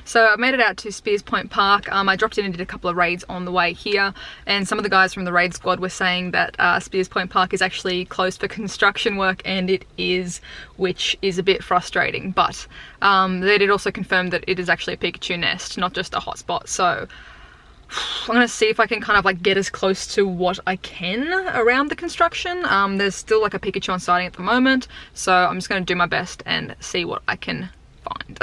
So I made it out to Spears Point Park. I dropped in and did a couple of raids on the way here, and some of the guys from the raid squad were saying that Spears Point Park is actually closed for construction work, and it is, which is a bit frustrating, but they did also confirm that it is actually a Pikachu nest, not just a hotspot. So I'm gonna see if I can kind of like get as close to what I can around the construction. There's still like a Pikachu on sighting at the moment, so I'm just gonna do my best and see what I can find.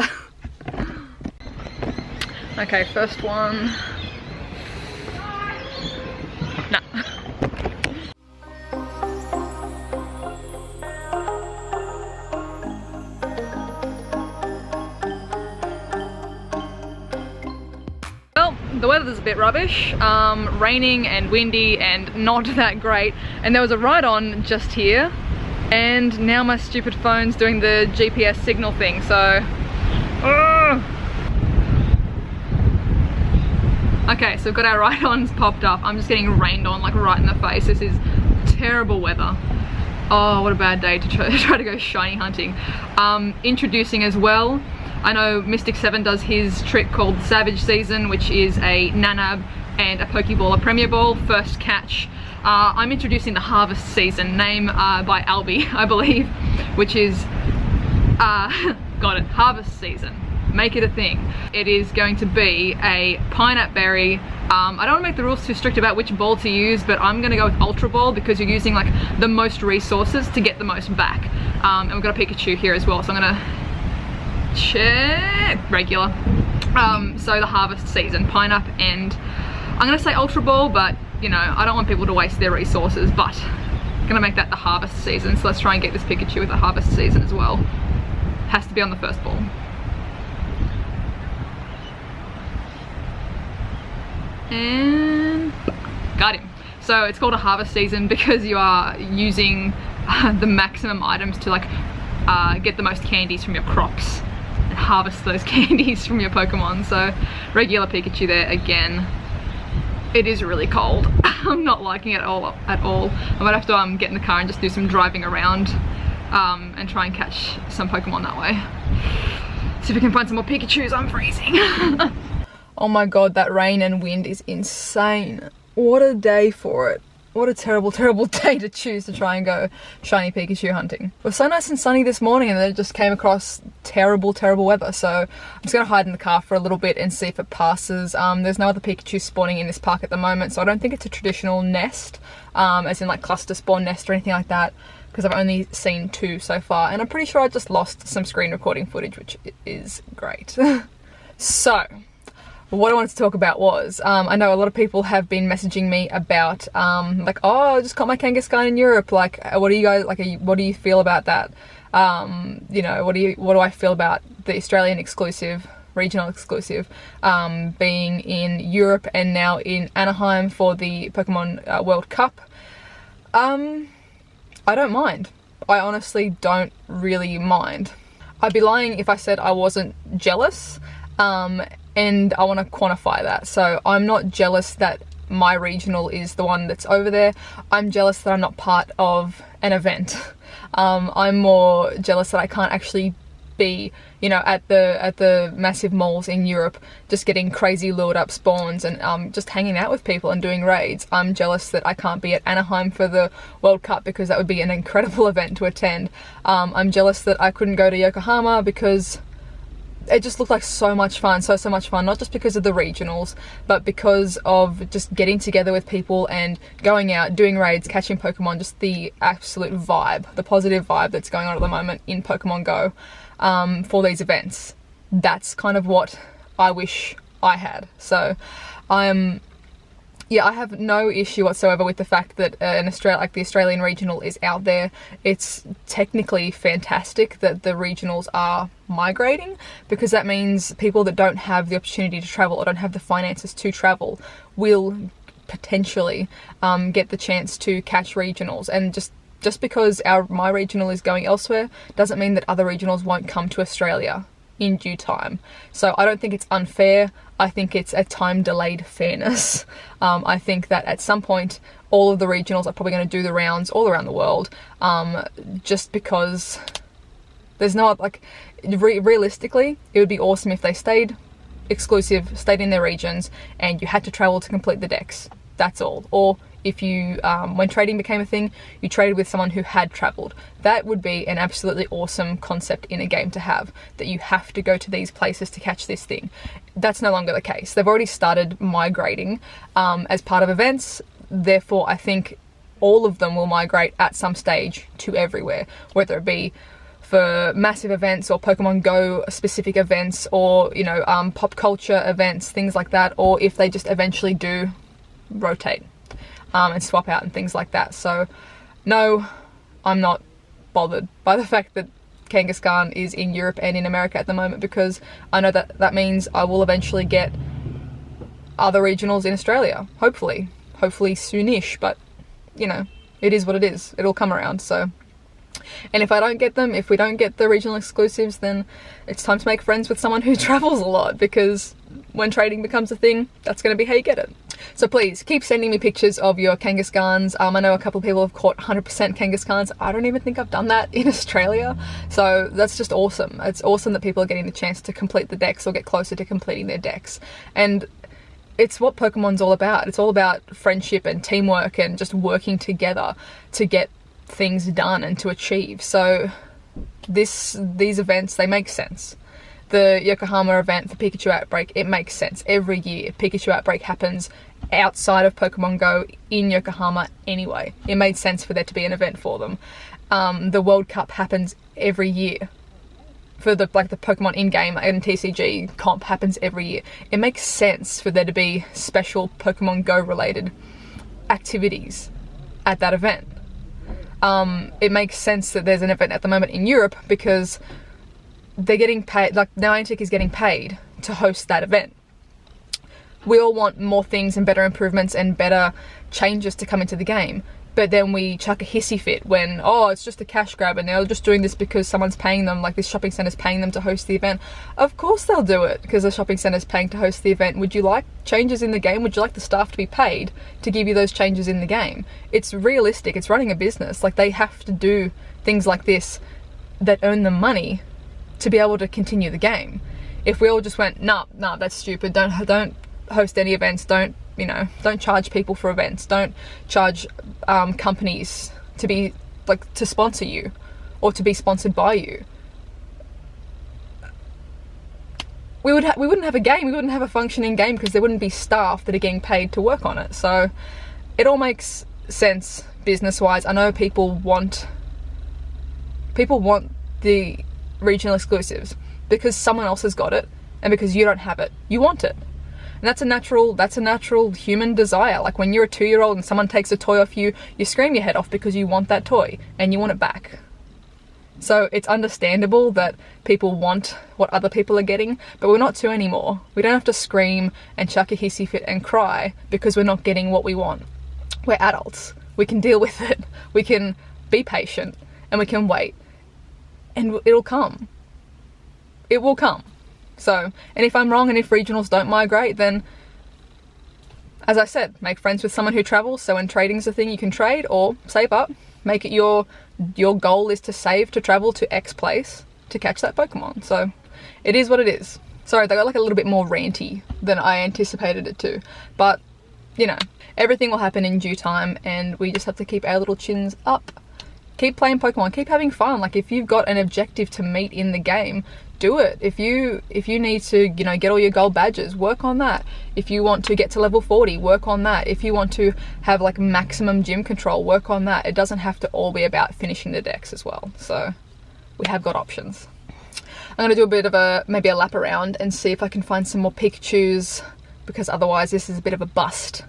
Okay, first one. Nah. Well, the weather's a bit rubbish, raining and windy and not that great, and there was a ride-on just here, and now my stupid phone's doing the GPS signal thing, so okay, so we've got our ride-ons popped up. I'm just getting rained on like right in the face. This is terrible weather. Oh, what a bad day to try to go shiny hunting. Introducing as well, I know Mystic7 does his trick called Savage Season, which is a Nanab and a Pokeball, a Premier Ball, first catch. I'm introducing the Harvest Season, name by Albie, I believe, which is, got it, Harvest Season. Make it a thing. It is going to be a Pineapple Berry. I don't want to make the rules too strict about which ball to use, but I'm going to go with Ultra Ball because you're using like the most resources to get the most back. And we've got a Pikachu here as well, so I'm going to check regular. So the Harvest Season, Pineapple, and I'm going to say Ultra Ball, but you know, I don't want people to waste their resources, but I'm going to make that the Harvest Season. So let's try and get this Pikachu with the Harvest Season as well. Has to be on the first ball. And got him. So it's called a Harvest Season because you are using the maximum items to like get the most candies from your crops and harvest those candies from your Pokemon. So regular Pikachu there again. It is really cold. I'm not liking it at all. I might have to get in the car and just do some driving around and try and catch some Pokemon that way. See if we can find some more Pikachus. I'm freezing. Oh my god, that rain and wind is insane. What a day for it. What a terrible, terrible day to choose to try and go shiny Pikachu hunting. It was so nice and sunny this morning, and then it just came across terrible, terrible weather. So I'm just gonna hide in the car for a little bit and see if it passes. There's no other Pikachu spawning in this park at the moment, so I don't think it's a traditional nest, as in like cluster spawn nest or anything like that, because I've only seen 2 so far, and I'm pretty sure I just lost some screen recording footage, which is great. So what I wanted to talk about was, I know a lot of people have been messaging me about, like, oh, I just caught my Kangaskhan in Europe, like, what do you guys, like, what do you feel about that? You know, what do I feel about the Australian exclusive, regional exclusive, being in Europe and now in Anaheim for the Pokemon World Cup? I don't mind. I honestly don't really mind. I'd be lying if I said I wasn't jealous, and I want to quantify that. So I'm not jealous that my regional is the one that's over there. I'm jealous that I'm not part of an event. I'm more jealous that I can't actually be, you know, at the massive malls in Europe, just getting crazy lured up spawns and just hanging out with people and doing raids. I'm jealous that I can't be at Anaheim for the World Cup because that would be an incredible event to attend. I'm jealous that I couldn't go to Yokohama because it just looked like so much fun, so much fun, not just because of the regionals, but because of just getting together with people and going out, doing raids, catching Pokemon, just the absolute vibe, the positive vibe that's going on at the moment in Pokemon Go for these events. That's kind of what I wish I had. So yeah, I have no issue whatsoever with the fact that the Australian regional is out there. It's technically fantastic that the regionals are migrating, because that means people that don't have the opportunity to travel or don't have the finances to travel will potentially get the chance to catch regionals. And just because my regional is going elsewhere doesn't mean that other regionals won't come to Australia in due time. So I don't think it's unfair. I think it's a time-delayed fairness. I think that at some point all of the regionals are probably going to do the rounds all around the world, just because there's no, like, realistically it would be awesome if they stayed exclusive stayed in their regions and you had to travel to complete the decks. That's all. Or if you, when trading became a thing, you traded with someone who had traveled. That would be an absolutely awesome concept in a game to have, that you have to go to these places to catch this thing. That's no longer the case. They've already started migrating as part of events. Therefore, I think all of them will migrate at some stage to everywhere, whether it be for massive events or Pokemon Go specific events, or, you know, pop culture events, things like that, or if they just eventually do rotate and swap out and things like that. So no, I'm not bothered by the fact that Kangaskhan is in Europe and in America at the moment, because I know that that means I will eventually get other regionals in Australia, hopefully soonish, but you know, it is what it is. It'll come around. So, and if I don't get them, if we don't get the regional exclusives, then it's time to make friends with someone who travels a lot, because when trading becomes a thing, that's going to be how you get it. So please keep sending me pictures of your Kangaskhan's. I know a couple of people have caught 100% Kangaskhan's. I don't even think I've done that in Australia. So that's just awesome. It's awesome that people are getting the chance to complete the decks or get closer to completing their decks. And it's what Pokemon's all about. It's all about friendship and teamwork and just working together to get things done and to achieve. So these events, they make sense. The Yokohama event for Pikachu Outbreak, it makes sense. Every year, Pikachu Outbreak happens outside of Pokemon Go in Yokohama anyway. It made sense for there to be an event for them. The World Cup happens every year. For the Pokemon in-game and TCG comp happens every year. It makes sense for there to be special Pokemon Go related activities at that event. It makes sense that there's an event at the moment in Europe because they're getting paid, like Niantic is getting paid to host that event. We all want more things and better improvements and better changes to come into the game, but then we chuck a hissy fit when, oh, it's just a cash grab and they're just doing this because someone's paying them, like this shopping centre's paying them to host the event. Of course they'll do it because the shopping centre's paying to host the event. Would you like changes in the game? Would you like the staff to be paid to give you those changes in the game? It's realistic. It's running a business. Like, they have to do things like this that earn them money to be able to continue the game. If we all just went, nah, that's stupid, don't host any events, don't charge people for events, don't charge companies to be to sponsor you or to be sponsored by you, we wouldn't have a game, we wouldn't have a functioning game, because there wouldn't be staff that are getting paid to work on it. So it all makes sense business wise. I know people want the regional exclusives because someone else has got it, and because you don't have it, you want it. And that's a natural human desire. Like when you're a 2-year-old and someone takes a toy off you, you scream your head off because you want that toy and you want it back. So it's understandable that people want what other people are getting, but we're not 2 anymore. We don't have to scream and chuck a hissy fit and cry because we're not getting what we want. We're adults. We can deal with it. We can be patient and we can wait. And it'll come. It will come. So, and if I'm wrong and if regionals don't migrate, then, as I said, make friends with someone who travels, so when trading's a thing you can trade, or save up. Make it your goal is to save to travel to X place to catch that Pokemon. So, it is what it is. Sorry, they got like a little bit more ranty than I anticipated it to. But, you know, everything will happen in due time, and we just have to keep our little chins up. Keep playing Pokemon, keep having fun. Like, if you've got an objective to meet in the game, do it. If you need to, get all your gold badges, work on that. If you want to get to level 40, work on that. If you want to have like maximum gym control, work on that. It doesn't have to all be about finishing the decks as well. So we have got options. I'm going to do a bit of maybe a lap around and see if I can find some more Pikachus, because otherwise this is a bit of a bust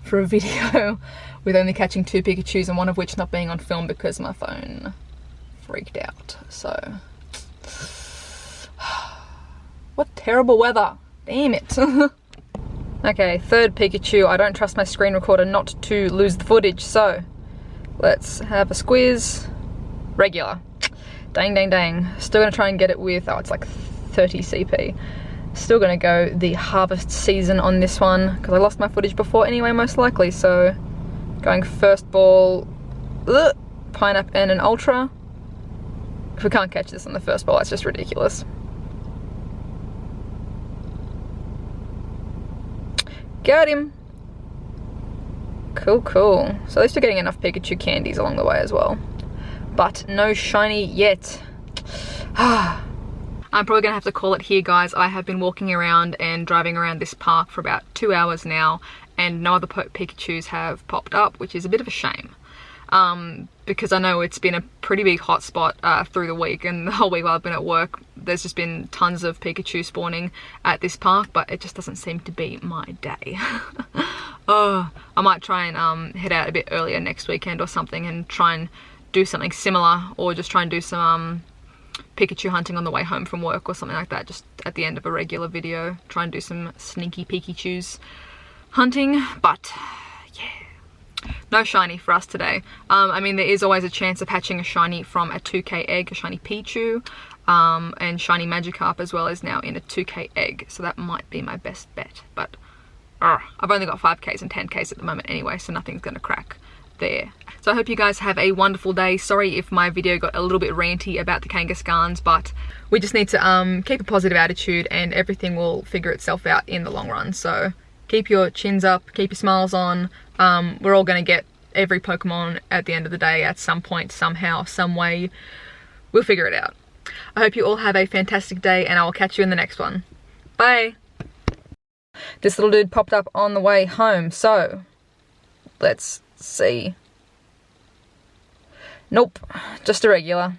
for a video with only catching 2 Pikachus and one of which not being on film because my phone freaked out. So what terrible weather. Damn it. Okay, 3rd Pikachu. I don't trust my screen recorder not to lose the footage, so let's have a squiz. Regular. Dang. Still gonna try and get it with, it's like 30 CP. Still gonna go the harvest season on this one, because I lost my footage before anyway, most likely, so going first ball, Pineapple and an Ultra. If we can't catch this on the first ball, that's just ridiculous. Got him. Cool, cool. So at least we're getting enough Pikachu candies along the way as well. But no shiny yet. I'm probably gonna have to call it here, guys. I have been walking around and driving around this park for about 2 hours now, and no other Pikachus have popped up, which is a bit of a shame. Because I know it's been a pretty big hotspot through the week, and the whole week while I've been at work, there's just been tons of Pikachu spawning at this park, but it just doesn't seem to be my day. Oh, I might try and head out a bit earlier next weekend or something and try and do something similar, or just try and do some Pikachu hunting on the way home from work or something like that, just at the end of a regular video. Try and do some sneaky Pikachus hunting, but yeah, no shiny for us today. I mean, there is always a chance of hatching a shiny from a 2k egg, a shiny Pichu, and shiny Magikarp as well is now in a 2k egg, so that might be my best bet, but I've only got 5Ks and 10Ks at the moment anyway, so nothing's gonna crack there. So I hope you guys have a wonderful day. Sorry if my video got a little bit ranty about the Kangaskhan's, but we just need to keep a positive attitude and everything will figure itself out in the long run. So keep your chins up, keep your smiles on. We're all gonna get every Pokemon at the end of the day at some point, somehow, some way. We'll figure it out. I hope you all have a fantastic day, and I will catch you in the next one. Bye! This little dude popped up on the way home, so let's see. Nope, just a regular.